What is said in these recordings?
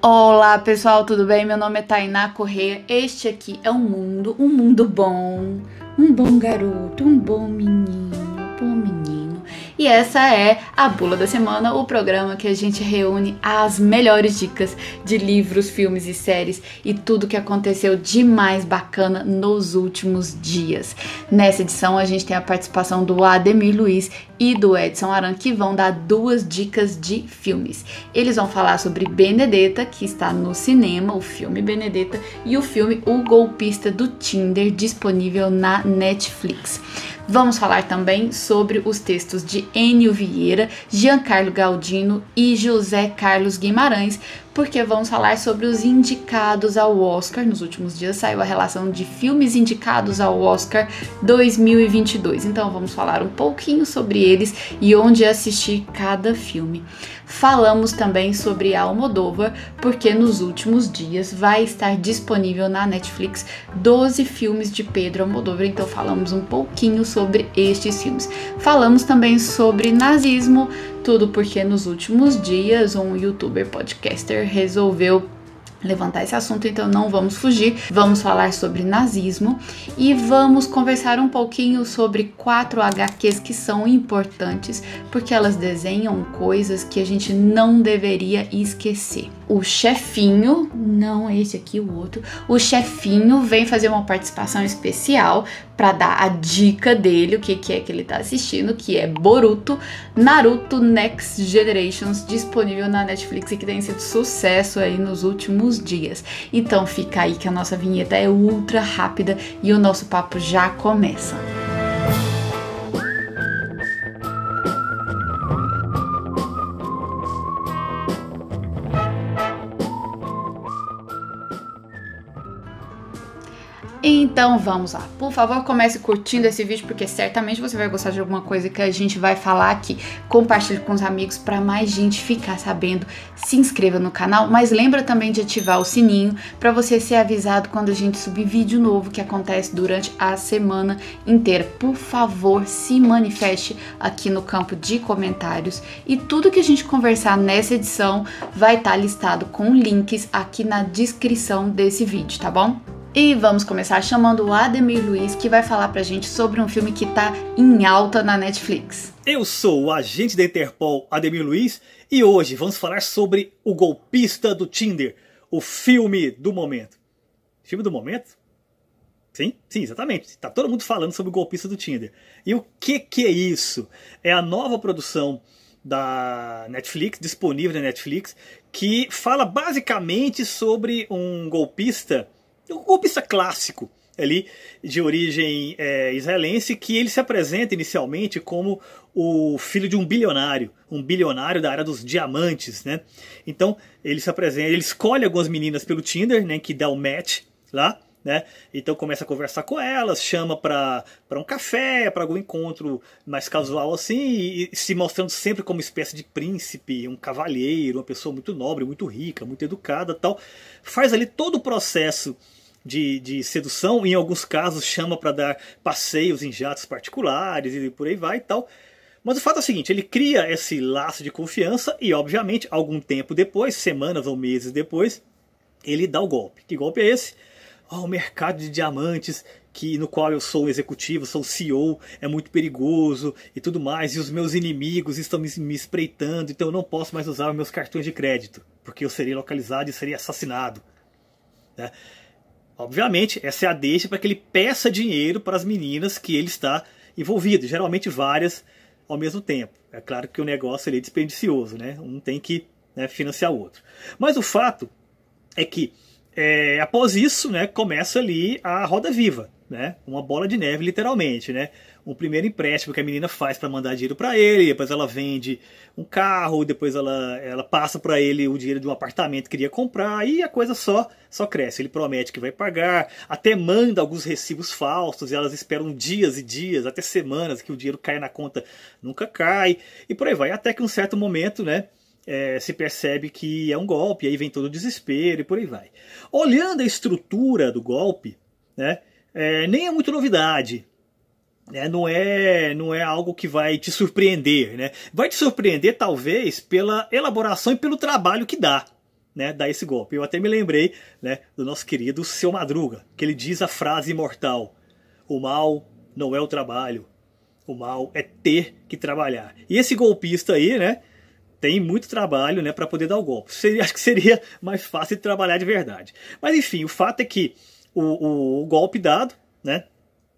Olá pessoal, tudo bem? Meu nome é Tainá Correia. Este aqui é um mundo bom, um bom garoto, um bom menino. E essa é a Bula da Semana, o programa que a gente reúne as melhores dicas de livros, filmes e séries e tudo que aconteceu de mais bacana nos últimos dias. Nessa edição a gente tem a participação do Ademir Luiz e do Edson Aran, que vão dar duas dicas de filmes. Eles vão falar sobre Benedetta, que está no cinema, o filme Benedetta, e o filme O Golpista do Tinder, disponível na Netflix. Vamos falar também sobre os textos de Enio Vieira, Giancarlo Galdino e José Carlos Guimarães, porque vamos falar sobre os indicados ao Oscar. Nos últimos dias saiu a relação de filmes indicados ao Oscar 2022. Então vamos falar um pouquinho sobre eles e onde assistir cada filme. Falamos também sobre Almodóvar, porque nos últimos dias vai estar disponível na Netflix 12 filmes de Pedro Almodóvar, então falamos um pouquinho sobre estes filmes. Falamos também sobre nazismo, tudo porque nos últimos dias um youtuber podcaster resolveu levantar esse assunto, então não vamos fugir. Vamos falar sobre nazismo e vamos conversar um pouquinho sobre 4 HQs que são importantes porque elas desenham coisas que a gente não deveria esquecer. O Chefinho, não esse aqui, o outro, o Chefinho vem fazer uma participação especial para dar a dica dele, o que é que ele tá assistindo, que é Boruto, Naruto Next Generations, disponível na Netflix e que tem sido sucesso aí nos últimos dias. Então fica aí que a nossa vinheta é ultra rápida e o nosso papo já começa. Então vamos lá, por favor comece curtindo esse vídeo porque certamente você vai gostar de alguma coisa que a gente vai falar aqui. Compartilhe com os amigos para mais gente ficar sabendo, se inscreva no canal, mas lembra também de ativar o sininho para você ser avisado quando a gente subir vídeo novo que acontece durante a semana inteira. Por favor, se manifeste aqui no campo de comentários e tudo que a gente conversar nessa edição vai estar listado com links aqui na descrição desse vídeo, tá bom? E vamos começar chamando o Ademir Luiz, que vai falar pra gente sobre um filme que tá em alta na Netflix. Eu sou o agente da Interpol, Ademir Luiz, e hoje vamos falar sobre O Golpista do Tinder, o filme do momento. Filme do momento? Sim, exatamente. Tá todo mundo falando sobre O Golpista do Tinder. E o que é isso? É a nova produção da Netflix, disponível na Netflix, que fala basicamente sobre um golpista clássico ali de origem israelense, que ele se apresenta inicialmente como o filho de um bilionário da área dos diamantes, né? Então ele se apresenta, ele escolhe algumas meninas pelo Tinder, né, que dá o match lá, né? Então começa a conversar com elas, chama para um café, para algum encontro mais casual assim, e se mostrando sempre como espécie de príncipe, um cavalheiro, uma pessoa muito nobre, muito rica, muito educada, tal. Faz ali todo o processo de sedução, em alguns casos chama para dar passeios em jatos particulares e por aí vai e tal. Mas o fato é o seguinte, ele cria esse laço de confiança e obviamente algum tempo depois, semanas ou meses depois, ele dá o golpe. Que golpe é esse? O mercado de diamantes, no qual eu sou um executivo, sou o CEO, é muito perigoso e tudo mais, e os meus inimigos estão me espreitando, então eu não posso mais usar os meus cartões de crédito, porque eu seria localizado e seria assassinado, né? Obviamente, essa é a deixa para que ele peça dinheiro para as meninas que ele está envolvido, geralmente várias ao mesmo tempo. É claro que o negócio é despendicioso, né? Um tem que, né, financiar o outro. Mas o fato é que, após isso, né, começa ali a roda viva, né? Uma bola de neve, literalmente, né? Um primeiro empréstimo que a menina faz para mandar dinheiro para ele, depois ela vende um carro, depois ela passa para ele o dinheiro de um apartamento que queria comprar, e a coisa só cresce. Ele promete que vai pagar, até manda alguns recibos falsos, e elas esperam dias e dias, até semanas, que o dinheiro caia na conta, nunca cai, e por aí vai, até que um certo momento, né, se percebe que é um golpe, aí vem todo o desespero e por aí vai. Olhando a estrutura do golpe, né, nem é muito novidade. Não é algo que vai te surpreender, né? Vai te surpreender talvez pela elaboração e pelo trabalho que dá, né, dar esse golpe. Eu até me lembrei, né, do nosso querido Seu Madruga, que ele diz a frase imortal: o mal não é o trabalho, o mal é ter que trabalhar. E esse golpista aí, né, tem muito trabalho, né, para poder dar o golpe. Acho que seria mais fácil de trabalhar de verdade. Mas enfim, o fato é que o golpe dado, né,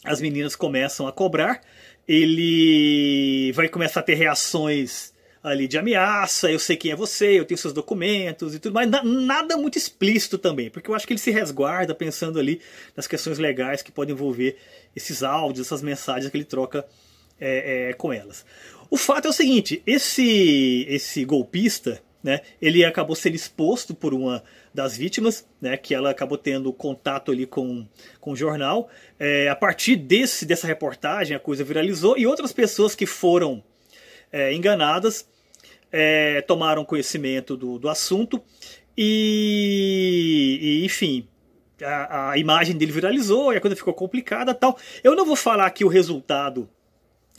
as meninas começam a cobrar, ele vai começar a ter reações ali de ameaça: eu sei quem é você, eu tenho seus documentos e tudo, mas nada muito explícito também, porque eu acho que ele se resguarda pensando ali nas questões legais que podem envolver esses áudios, essas mensagens que ele troca com elas. O fato é o seguinte: esse golpista, né, ele acabou sendo exposto por uma das vítimas, né, que ela acabou tendo contato ali com o jornal. A partir dessa reportagem a coisa viralizou, e outras pessoas que foram enganadas tomaram conhecimento do assunto e enfim, a imagem dele viralizou e a coisa ficou complicada, tal. Eu não vou falar aqui o resultado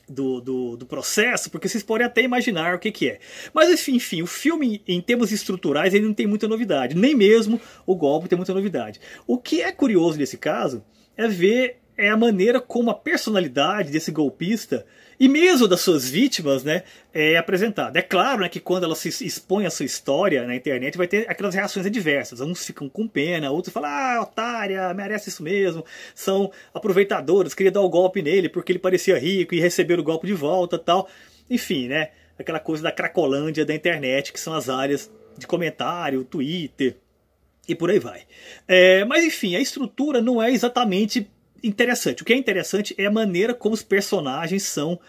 do processo, porque vocês podem até imaginar o que é. Mas enfim, o filme, em termos estruturais, ele não tem muita novidade. Nem mesmo o golpe tem muita novidade. O que é curioso nesse caso é ver a maneira como a personalidade desse golpista, e mesmo das suas vítimas, né, é apresentada. É claro, né, que quando ela se expõe a sua história na internet, vai ter aquelas reações adversas. Uns ficam com pena, outros falam: ah, otária, merece isso mesmo. São aproveitadores, queria dar o golpe nele porque ele parecia rico e receber o golpe de volta, tal. Enfim, né, aquela coisa da cracolândia da internet, que são as áreas de comentário, Twitter e por aí vai. Mas enfim, a estrutura não é exatamente interessante. O que é interessante é a maneira como os personagens são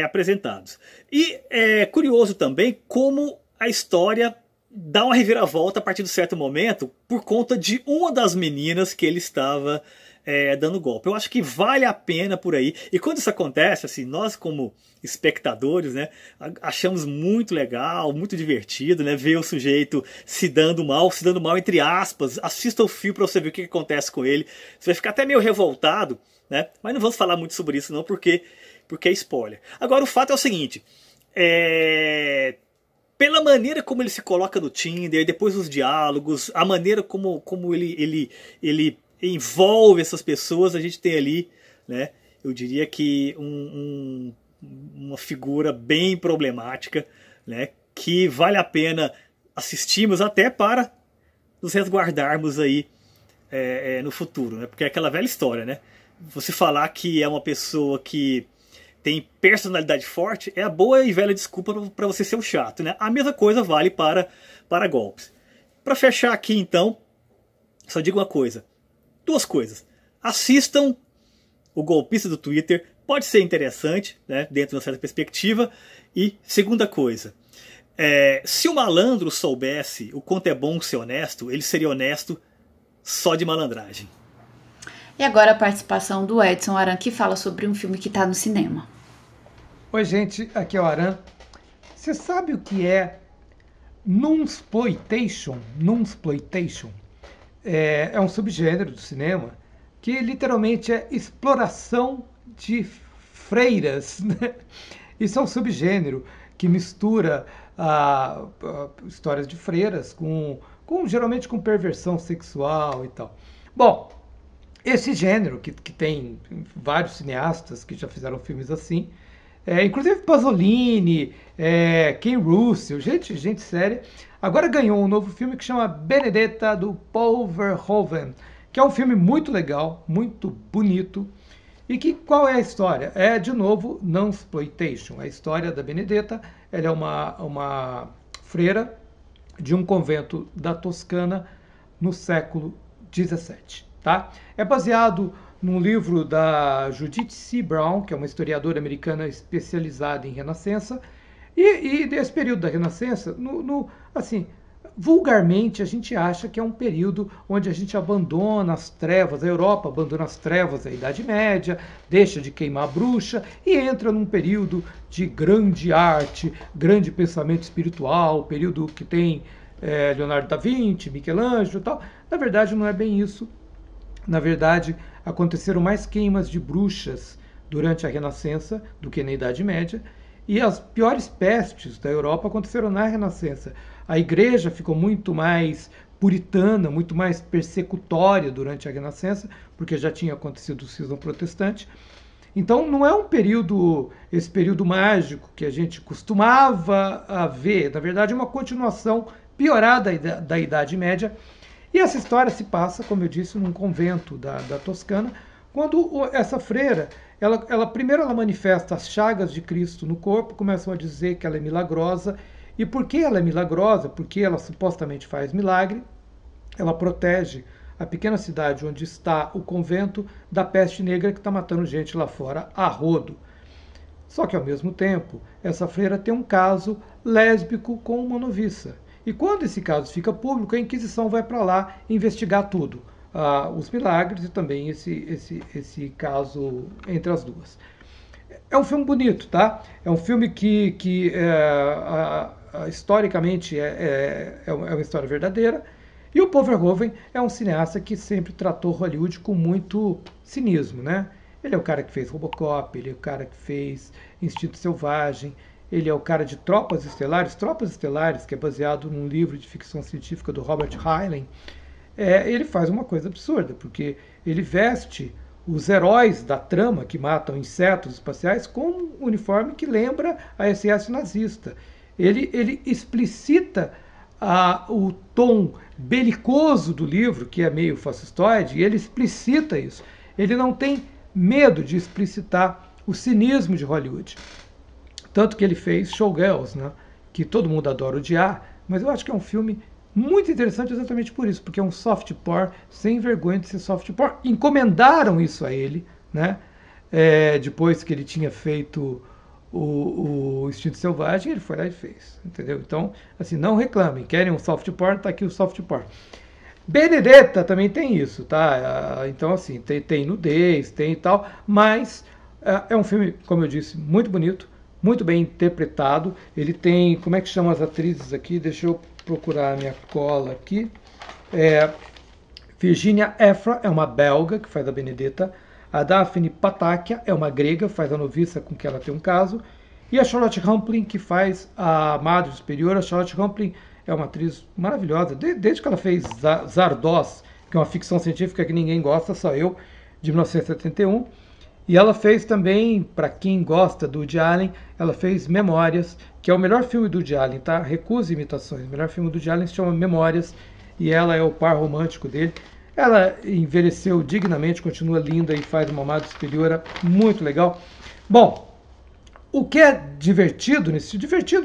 apresentados. E é curioso também como a história dá uma reviravolta a partir de certo momento por conta de uma das meninas que ele estava dando golpe. Eu acho que vale a pena por aí. E quando isso acontece, assim, nós como espectadores, né, achamos muito legal, muito divertido, né, ver o sujeito se dando mal entre aspas. Assista o filme para você ver o que acontece com ele. Você vai ficar até meio revoltado, né, mas não vamos falar muito sobre isso não, porque é spoiler. Agora o fato é o seguinte: pela maneira como ele se coloca no Tinder, depois os diálogos, a maneira como ele envolve essas pessoas, a gente tem ali, né, eu diria que uma figura bem problemática, né, que vale a pena assistirmos até para nos resguardarmos aí no futuro, né, porque é aquela velha história, né, você falar que é uma pessoa que tem personalidade forte é a boa e velha desculpa para você ser um chato, né. A mesma coisa vale para golpes. Para fechar aqui então, só digo uma coisa: duas coisas. Assistam O Golpista do Twitter, pode ser interessante, né, dentro de uma certa perspectiva. E segunda coisa, se o malandro soubesse o quanto é bom ser honesto, ele seria honesto só de malandragem. E agora a participação do Edson Aran, que fala sobre um filme que está no cinema. Oi gente, aqui é o Aran. Você sabe o que é Nunsploitation? Nunsploitation é um subgênero do cinema que literalmente é exploração de freiras, né? Isso é um subgênero que mistura histórias de freiras geralmente com perversão sexual e tal. Bom, esse gênero que tem vários cineastas que já fizeram filmes assim, inclusive Pasolini, Ken Russell, gente séria, agora ganhou um novo filme que chama Benedetta, do Paul Verhoeven, que é um filme muito legal, muito bonito. E qual é a história? É, de novo, Nunsploitation. A história da Benedetta, ela é uma freira de um convento da Toscana no século XVII. Tá? É baseado num livro da Judith C. Brown, que é uma historiadora americana especializada em Renascença. E desse período da Renascença, assim, vulgarmente a gente acha que é um período onde a gente abandona as trevas, a Europa abandona as trevas da Idade Média, deixa de queimar a bruxa e entra num período de grande arte, grande pensamento espiritual, período que tem Leonardo da Vinci, Michelangelo e tal. Na verdade não é bem isso. Na verdade aconteceram mais queimas de bruxas durante a Renascença do que na Idade Média. E as piores pestes da Europa aconteceram na Renascença. A igreja ficou muito mais puritana, muito mais persecutória durante a Renascença, porque já tinha acontecido o cisma protestante. Então não é esse período mágico que a gente costumava ver, na verdade é uma continuação piorada da Idade Média. E essa história se passa, como eu disse, num convento da Toscana, quando essa freira, primeiro ela manifesta as chagas de Cristo no corpo, começam a dizer que ela é milagrosa. E por que ela é milagrosa? Porque ela supostamente faz milagre, ela protege a pequena cidade onde está o convento da peste negra que está matando gente lá fora a rodo. Só que ao mesmo tempo, essa freira tem um caso lésbico com uma noviça. E quando esse caso fica público, a Inquisição vai para lá investigar tudo. Os milagres e também esse caso entre as duas. É um filme bonito, tá? É um filme que historicamente é uma história verdadeira. E o Paul Verhoeven é um cineasta que sempre tratou Hollywood com muito cinismo, né? Ele é o cara que fez Robocop, ele é o cara que fez Instinto Selvagem, ele é o cara de Tropas Estelares, que é baseado num livro de ficção científica do Robert Heinlein. Ele faz uma coisa absurda, porque ele veste os heróis da trama que matam insetos espaciais com um uniforme que lembra a SS nazista. Ele explicita o tom belicoso do livro, que é meio fascistoide, e ele explicita isso. Ele não tem medo de explicitar o cinismo de Hollywood. Tanto que ele fez Showgirls, né, que todo mundo adora odiar, mas eu acho que é um filme muito interessante exatamente por isso, porque é um soft porn sem vergonha de ser soft porn. Encomendaram isso a ele, né, depois que ele tinha feito o Instinto Selvagem, ele foi lá e fez, entendeu? Então, assim, não reclamem, querem um soft porn, tá aqui o soft porn. Benedetta também tem isso, tá? Então, assim, tem nudez, tem e tal, mas é um filme, como eu disse, muito bonito, muito bem interpretado. Ele tem, como é que chama as atrizes aqui? Deixa eu procurar a minha cola aqui. Virginia Efra é uma belga que faz a Benedetta. A Daphne Patakia é uma grega, faz a noviça com que ela tem um caso. E a Charlotte Rampling, que faz a Madre Superior. A Charlotte Rampling é uma atriz maravilhosa, desde que ela fez Zardoz, que é uma ficção científica que ninguém gosta, só eu, de 1971. E ela fez também, para quem gosta do Woody Allen, ela fez Memórias, que é o melhor filme do Woody Allen, tá? Recuse imitações. O melhor filme do Woody Allen se chama Memórias, e ela é o par romântico dele. Ela envelheceu dignamente, continua linda e faz uma Madre Superiora muito legal. Bom, o que é divertido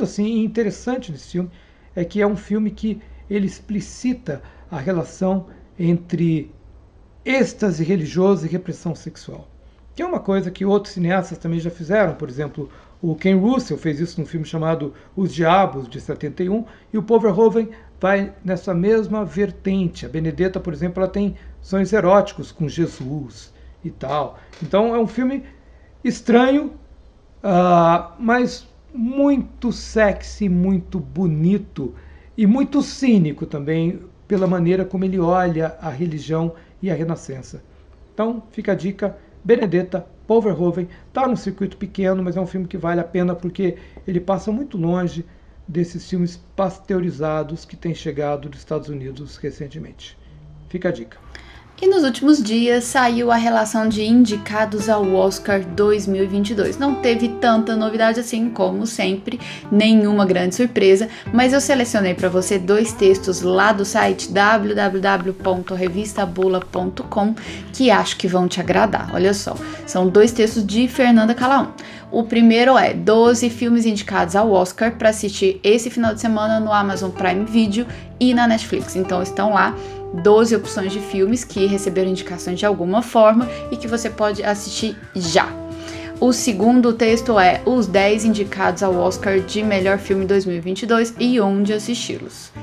assim, e interessante nesse filme, é que é um filme que ele explicita a relação entre êxtase religioso e repressão sexual. Que é uma coisa que outros cineastas também já fizeram. Por exemplo, o Ken Russell fez isso num filme chamado Os Diabos, de 71, e o Paul Verhoeven vai nessa mesma vertente. A Benedetta, por exemplo, ela tem sonhos eróticos com Jesus e tal. Então é um filme estranho, mas muito sexy, muito bonito e muito cínico também, pela maneira como ele olha a religião e a Renascença. Então fica a dica, Benedetta, Paul Verhoeven, está num circuito pequeno, mas é um filme que vale a pena porque ele passa muito longe desses filmes pasteurizados que têm chegado dos Estados Unidos recentemente. Fica a dica. E nos últimos dias saiu a relação de indicados ao Oscar 2022. Não teve tanta novidade assim, como sempre, nenhuma grande surpresa, mas eu selecionei para você 2 textos lá do site www.revistabula.com que acho que vão te agradar. Olha só, são 2 textos de Fernanda Calaon. O primeiro é 12 filmes indicados ao Oscar para assistir esse final de semana no Amazon Prime Video e na Netflix. Então estão lá 12 opções de filmes que receberam indicações de alguma forma e que você pode assistir já. O segundo texto é os 10 indicados ao Oscar de melhor filme 2022 e onde assisti-los.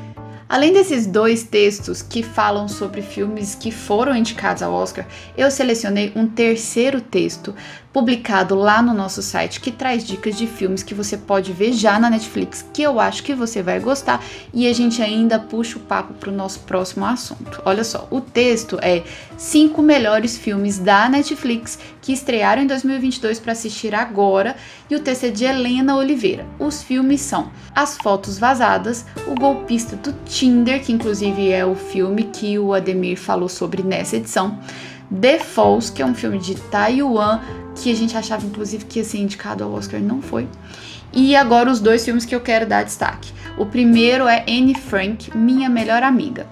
Além desses 2 textos que falam sobre filmes que foram indicados ao Oscar, eu selecionei um terceiro texto publicado lá no nosso site que traz dicas de filmes que você pode ver já na Netflix, que eu acho que você vai gostar, e a gente ainda puxa o papo para o nosso próximo assunto. Olha só, o texto é 5 melhores filmes da Netflix que estrearam em 2022 para assistir agora, e o texto é de Helena Oliveira. Os filmes são As Fotos Vazadas, O Golpista do Tinder, que inclusive é o filme que o Ademir falou sobre nessa edição, The Falls, que é um filme de Taiwan, que a gente achava inclusive que ia ser indicado ao Oscar, não foi. E agora os 2 filmes que eu quero dar destaque. O primeiro é Anne Frank, Minha Melhor Amiga.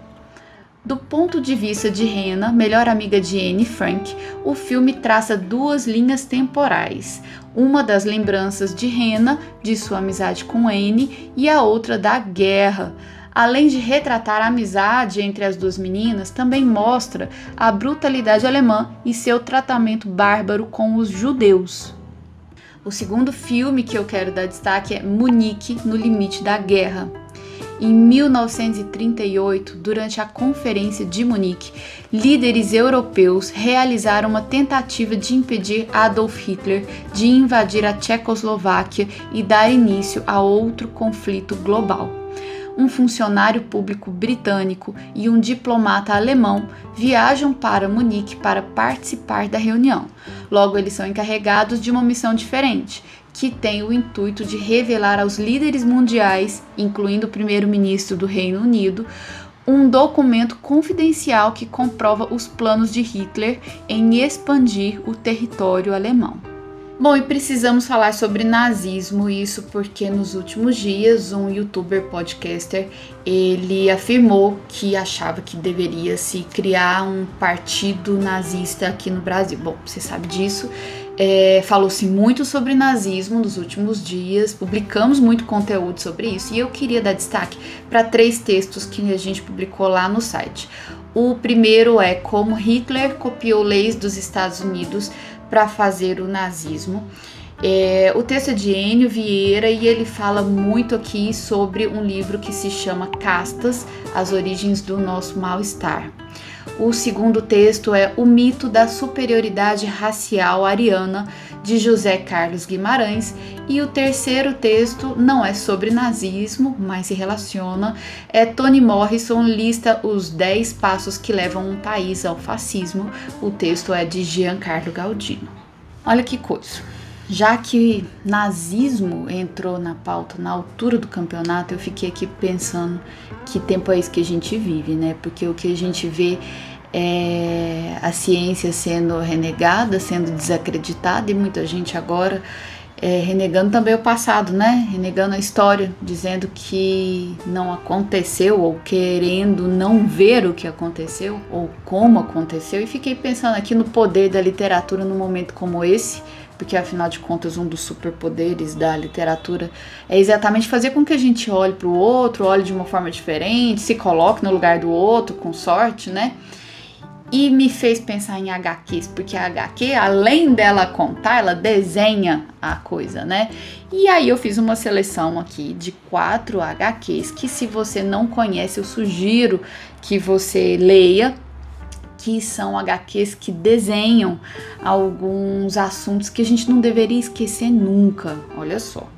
Do ponto de vista de Hannah, melhor amiga de Anne Frank, o filme traça 2 linhas temporais. Uma das lembranças de Hannah, de sua amizade com Anne, e a outra da guerra. Além de retratar a amizade entre as 2 meninas, também mostra a brutalidade alemã e seu tratamento bárbaro com os judeus. O segundo filme que eu quero dar destaque é Munique, no Limite da Guerra. Em 1938, durante a Conferência de Munique, líderes europeus realizaram uma tentativa de impedir Adolf Hitler de invadir a Tchecoslováquia e dar início a outro conflito global. Um funcionário público britânico e um diplomata alemão viajam para Munique para participar da reunião. Logo, eles são encarregados de uma missão diferente, que tem o intuito de revelar aos líderes mundiais, incluindo o primeiro-ministro do Reino Unido, um documento confidencial que comprova os planos de Hitler em expandir o território alemão. Bom, e precisamos falar sobre nazismo, isso porque nos últimos dias um youtuber podcaster, ele afirmou que achava que deveria se criar um partido nazista aqui no Brasil. Bom, você sabe disso, falou-se muito sobre nazismo nos últimos dias, publicamos muito conteúdo sobre isso e eu queria dar destaque para 3 textos que a gente publicou lá no site. O primeiro é Como Hitler copiou leis dos Estados Unidos para fazer o nazismo. O texto é de Enio Vieira e ele fala muito aqui sobre um livro que se chama Castas, as origens do nosso mal-estar. O segundo texto é O Mito da Superioridade Racial Ariana, de José Carlos Guimarães. E o terceiro texto não é sobre nazismo, mas se relaciona. Toni Morrison lista os 10 passos que levam um país ao fascismo. O texto é de Giancarlo Galdino. Olha que coisa. Já que nazismo entrou na pauta na altura do campeonato, eu fiquei aqui pensando que tempo é esse que a gente vive, né? Porque o que a gente vê é a ciência sendo renegada, sendo desacreditada, e muita gente agora renegando também o passado, né? Renegando a história, dizendo que não aconteceu ou querendo não ver o que aconteceu ou como aconteceu. E fiquei pensando aqui no poder da literatura num momento como esse, porque afinal de contas um dos superpoderes da literatura é exatamente fazer com que a gente olhe para o outro, olhe de uma forma diferente, se coloque no lugar do outro, com sorte, né? E me fez pensar em HQs, porque a HQ, além dela contar, ela desenha a coisa, né? E aí eu fiz uma seleção aqui de 4 HQs que, se você não conhece, eu sugiro que você leia, que são HQs que desenham alguns assuntos que a gente não deveria esquecer nunca. Olha só.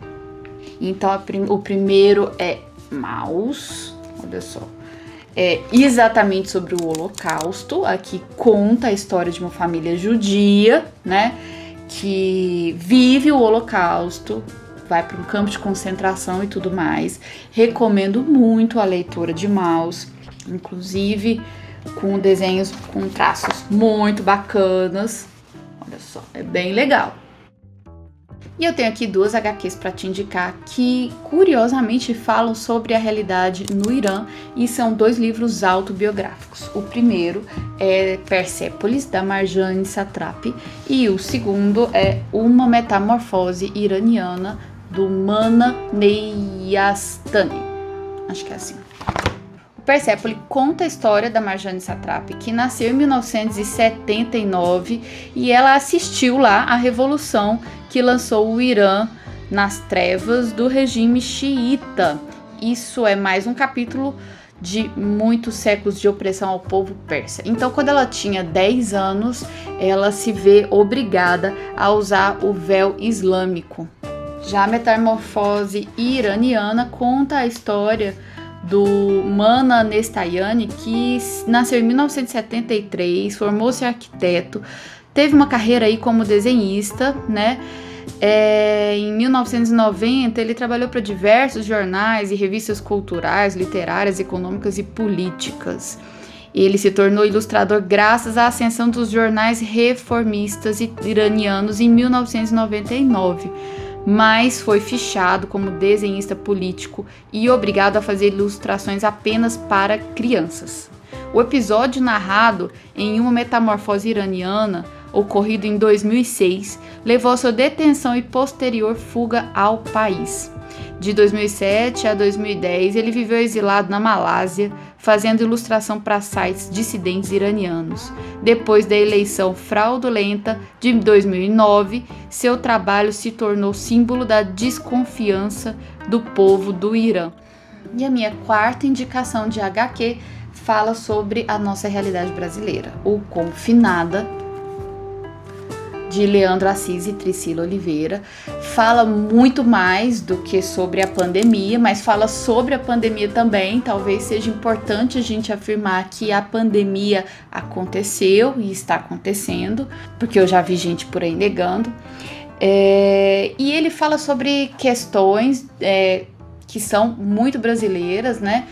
Então, o primeiro é Maus, olha só. É exatamente sobre o Holocausto. Aqui conta a história de uma família judia, né, que vive o Holocausto, vai para um campo de concentração e tudo mais. Recomendo muito a leitura de Maus, inclusive com desenhos com traços muito bacanas. Olha só, é bem legal. E eu tenho aqui 2 HQs para te indicar que, curiosamente, falam sobre a realidade no Irã e são 2 livros autobiográficos. O primeiro é Persépolis, da Marjane Satrapi, e o segundo é Uma Metamorfose Iraniana, do Mana Neyastani. Acho que é assim. Persépolis conta a história da Marjane Satrapi, que nasceu em 1979 e ela assistiu lá a revolução que lançou o Irã nas trevas do regime xiita. Isso é mais um capítulo de muitos séculos de opressão ao povo persa. Então, quando ela tinha 10 anos, ela se vê obrigada a usar o véu islâmico. Já a Metamorfose Iraniana conta a história do Mana Nestayani, que nasceu em 1973, formou-se arquiteto, teve uma carreira aí como desenhista, né? Em 1990, ele trabalhou para diversos jornais e revistas culturais, literárias, econômicas e políticas. Ele se tornou ilustrador graças à ascensão dos jornais reformistas iranianos em 1999, mas foi fichado como desenhista político e obrigado a fazer ilustrações apenas para crianças. O episódio narrado em Uma Metamorfose Iraniana, ocorrido em 2006, levou a sua detenção e posterior fuga ao país. De 2007 a 2010, ele viveu exilado na Malásia, fazendo ilustração para sites dissidentes iranianos. Depois da eleição fraudulenta de 2009, seu trabalho se tornou símbolo da desconfiança do povo do Irã. E a minha quarta indicação de HQ fala sobre a nossa realidade brasileira, o Confinada, de Leandro Assis e Tricila Oliveira. Fala muito mais do que sobre a pandemia, mas fala sobre a pandemia também. Talvez seja importante a gente afirmar que a pandemia aconteceu e está acontecendo, porque eu já vi gente por aí negando. E ele fala sobre questões que são muito brasileiras, né?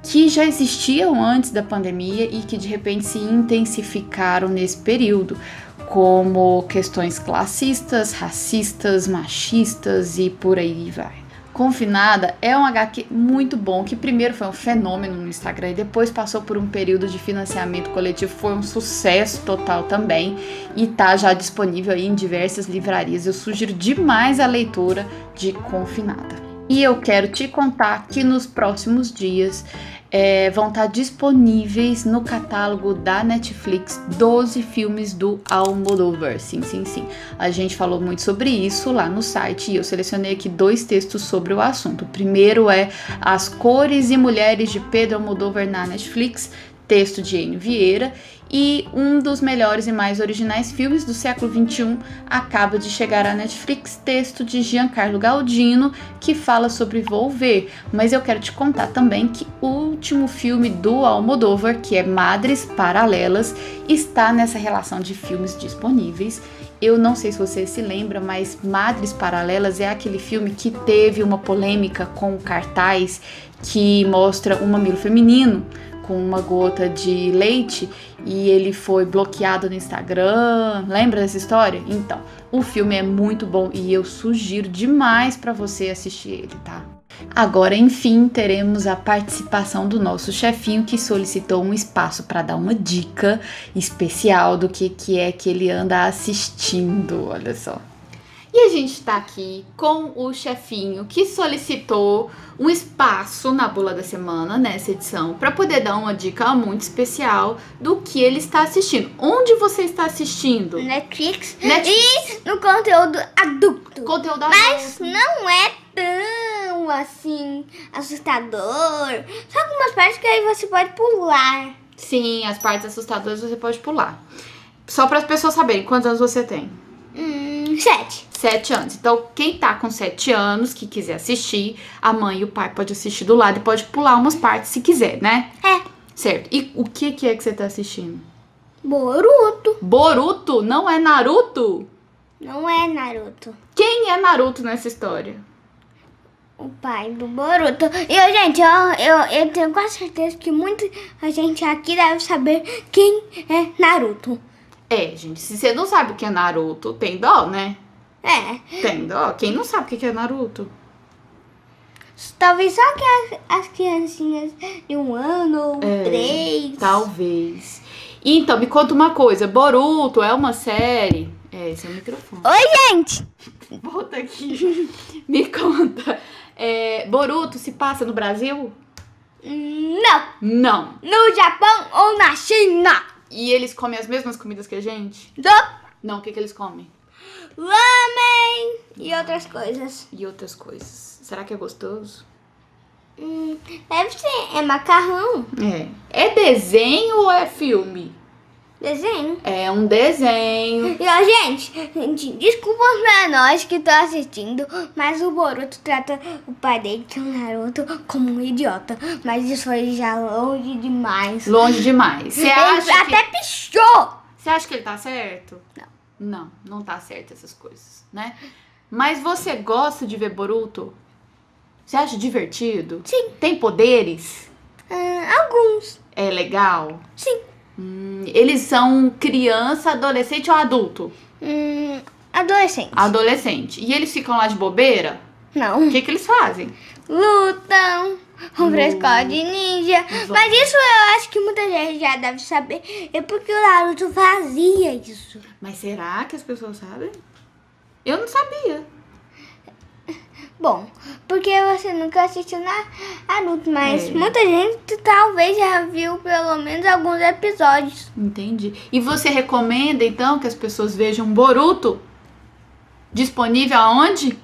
Que já existiam antes da pandemia e que de repente se intensificaram nesse período, como questões classistas, racistas, machistas e por aí vai. Confinada é um HQ muito bom, que primeiro foi um fenômeno no Instagram e depois passou por um período de financiamento coletivo, foi um sucesso total também e tá já disponível aí em diversas livrarias. Eu sugiro demais a leitura de Confinada. E eu quero te contar que nos próximos dias vão estar disponíveis no catálogo da Netflix 12 filmes do Almodóvar. Sim. A gente falou muito sobre isso lá no site e eu selecionei aqui 2 textos sobre o assunto. O primeiro é As Cores e Mulheres de Pedro Almodóvar na Netflix, texto de Enio Vieira, e um dos melhores e mais originais filmes do século XXI acaba de chegar à Netflix, texto de Giancarlo Galdino, que fala sobre Volver. Mas eu quero te contar também que o último filme do Almodóvar, que é Madres Paralelas, está nessa relação de filmes disponíveis. Eu não sei se você se lembra, mas Madres Paralelas é aquele filme que teve uma polêmica com o cartaz que mostra um mamilo feminino com uma gota de leite e ele foi bloqueado no Instagram. Lembra dessa história? Então, o filme é muito bom e eu sugiro demais para você assistir ele, tá? Agora, enfim, teremos a participação do nosso chefinho, que solicitou um espaço para dar uma dica especial do que é que ele anda assistindo, olha só. E a gente tá aqui com o chefinho que solicitou um espaço na Bula da Semana, nessa edição, para poder dar uma dica muito especial do que ele está assistindo. Onde você está assistindo? Netflix. E no conteúdo adulto. Conteúdo adulto. Mas não é tão assim assustador. Só algumas partes que aí você pode pular. Sim, as partes assustadoras você pode pular. Só para as pessoas saberem quantos anos você tem. 7 anos. Então, quem tá com 7 anos, que quiser assistir, a mãe e o pai pode assistir do lado e pode pular umas partes se quiser, né? É. Certo. E o que é que você tá assistindo? Boruto. Boruto? Não é Naruto? Não é Naruto. Quem é Naruto nessa história? O pai do Boruto. E, gente, eu tenho quase certeza que muita gente aqui deve saber quem é Naruto. Gente, se você não sabe o que é Naruto, tem dó, né? Tem dó. Quem não sabe o que é Naruto? Talvez só que as criancinhas de 1 ano ou 3. Talvez. Então, me conta uma coisa. Boruto é uma série... esse é o microfone. Oi, gente! Volta aqui. Me conta. Boruto se passa no Brasil? Não. No Japão ou na China? E eles comem as mesmas comidas que a gente? Não, o que eles comem? Ramen e outras coisas. E outras coisas. Será que é gostoso? Deve ser. É macarrão. É desenho ou é filme? Desenho. É um desenho. E ó, gente, desculpa pra nós que estão assistindo, mas o Boruto trata o pai dele, que é o Naruto, como um idiota. Mas isso foi já longe demais. Longe demais. Você Ele acha até pichou. Você acha que ele tá certo? Não tá certo essas coisas, né? Mas você gosta de ver Boruto? Você acha divertido? Sim. Tem poderes? Alguns. É legal? Sim. Eles são criança, adolescente ou adulto? Adolescente. Adolescente. E eles ficam lá de bobeira? Não. O que eles fazem? Lutam. Vão pra escola de ninja. Mas isso eu acho que muita gente já deve saber. É porque o Naruto fazia isso. Mas será que as pessoas sabem? Eu não sabia. Bom, porque você nunca assistiu Naruto, mas muita gente talvez já viu pelo menos alguns episódios. Entendi. E você recomenda, então, que as pessoas vejam Boruto? Disponível aonde?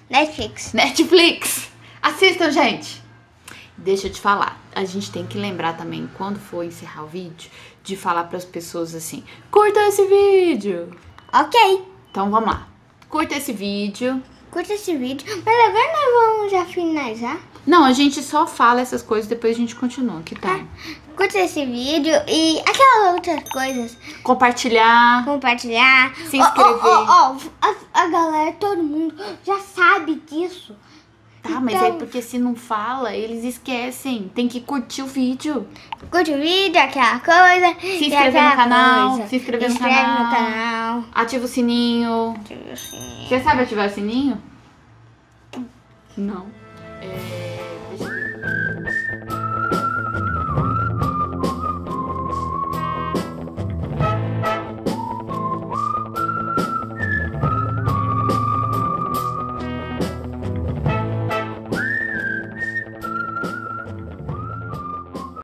Netflix. Assistam, gente. Deixa eu te falar. A gente tem que lembrar também, quando for encerrar o vídeo, de falar para as pessoas assim: curta esse vídeo. Ok. Então vamos lá. Curta esse vídeo. Curta esse vídeo. Mas agora nós vamos já finalizar. Não, a gente só fala essas coisas, depois a gente continua. Que tal? Curta esse vídeo e aquelas outras coisas. Compartilhar. Se inscrever. A galera, todo mundo já sabe disso. Tá, mas é porque se não fala, eles esquecem. Tem que curtir o vídeo. Curte o vídeo, aquela coisa. Se inscrever no canal. Se inscrever no canal. canal. Ativa o sininho. Você sabe ativar o sininho? Não.